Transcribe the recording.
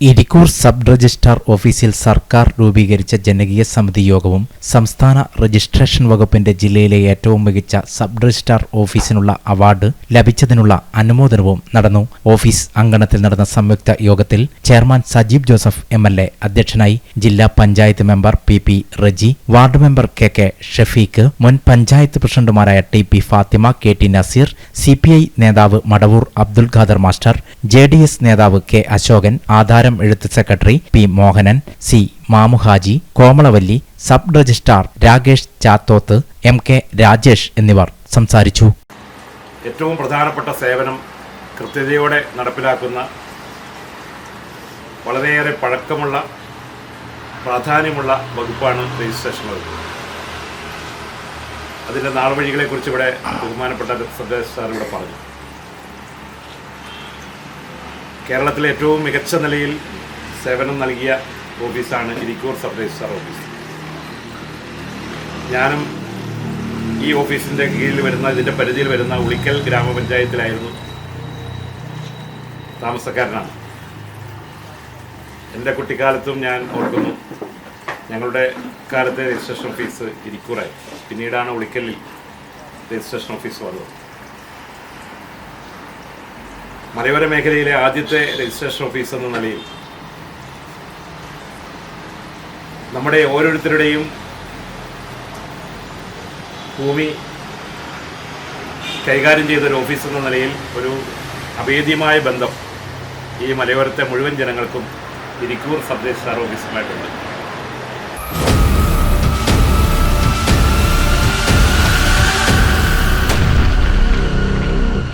Irikkur sub registrar ഓഫീസിൽ സർക്കാർ രൂപീകരിച്ച ജനകീയ സമിതി യോഗവും സംസ്ഥാന രജിസ്ട്രേഷൻ വകുപ്പിന്റെ ജില്ലയിലെ ഏറ്റവും മികച്ച സബ് രജിസ്ട്രാർ ഓഫീസിനുള്ള അവാർഡ് ലഭിച്ചതിനുള്ള അനുമോദനവും നടന്നു. ഓഫീസ് അങ്കണത്തിൽ നടന്ന സംയുക്ത യോഗത്തിൽ ചെയർമാൻ സജീവ് ജോസഫ് MLA അധ്യക്ഷനായി. ജില്ലാ panchayat member PP Reji, ward member KK Shafeeq, മുൻ പഞ്ചായത്ത് പ്രസിഡന്റുമാരായ TP Fathima, KT Naseer, CPI നേതാവ് മടവൂർ അബ്ദുൽ ഖാദർ മാസ്റ്റർ, JDS നേതാവ് K അശോകൻ, ആധാരം എഴുത്ത് secretary P Mohanan, C Mamuhaji, Komalavalli, sub registrar Rakesh Chathoth, MK Rajesh എന്നിവർ സംസാരിച്ചു. ഏറ്റവും പ്രധാനപ്പെട്ട സേവനം കൃത്യതയോടെ നടപ്പിലാക്കുന്ന വളരെയേറെ പഴക്കമുള്ള പ്രാധാന്യമുള്ള വകുപ്പാണ് രജിസ്ട്രേഷൻ വകുപ്പ്. അതിൻ്റെ നാൾവഴികളെക്കുറിച്ച് ഇവിടെ ബഹുമാനപ്പെട്ട സബ് രജിസ്ട്രാർ ഇവിടെ പറഞ്ഞു. കേരളത്തിലെ ഏറ്റവും മികച്ച നിലയിൽ സേവനം നൽകിയ ഓഫീസാണ് ഇരിക്കൂർ സബ് രജിസ്ട്രാർ ഓഫീസ്. ഞാനും ഈ ഓഫീസിൻ്റെ കീഴിൽ വരുന്ന, ഇതിൻ്റെ പരിധിയിൽ വരുന്ന ഉളിക്കൽ ഗ്രാമപഞ്ചായത്തിലായിരുന്നു താമസക്കാരനാണ്. എൻ്റെ കുട്ടിക്കാലത്തും ഞാൻ ഓർക്കുന്നു, ഞങ്ങളുടെ കാലത്തെ രജിസ്ട്രേഷൻ ഓഫീസ് ഇരിക്കൂറായി. പിന്നീടാണ് ഉളിക്കലിൽ രജിസ്ട്രേഷൻ ഓഫീസ് വന്നത്. മലയോര മേഖലയിലെ ആദ്യത്തെ രജിസ്ട്രേഷൻ ഓഫീസ് എന്ന നിലയിൽ നമ്മുടെ ഓരോരുത്തരുടെയും ഭൂമി കൈകാര്യം ചെയ്തൊരു ഓഫീസ് എന്ന നിലയിൽ ഒരു അഭേദ്യമായ ബന്ധം ഈ മലയോരത്തെ മുഴുവൻ ജനങ്ങൾക്കും ഇരിക്കൂർ സബ് രജിസ്ട്രാർ ഓഫീസുമായിട്ടുണ്ട്.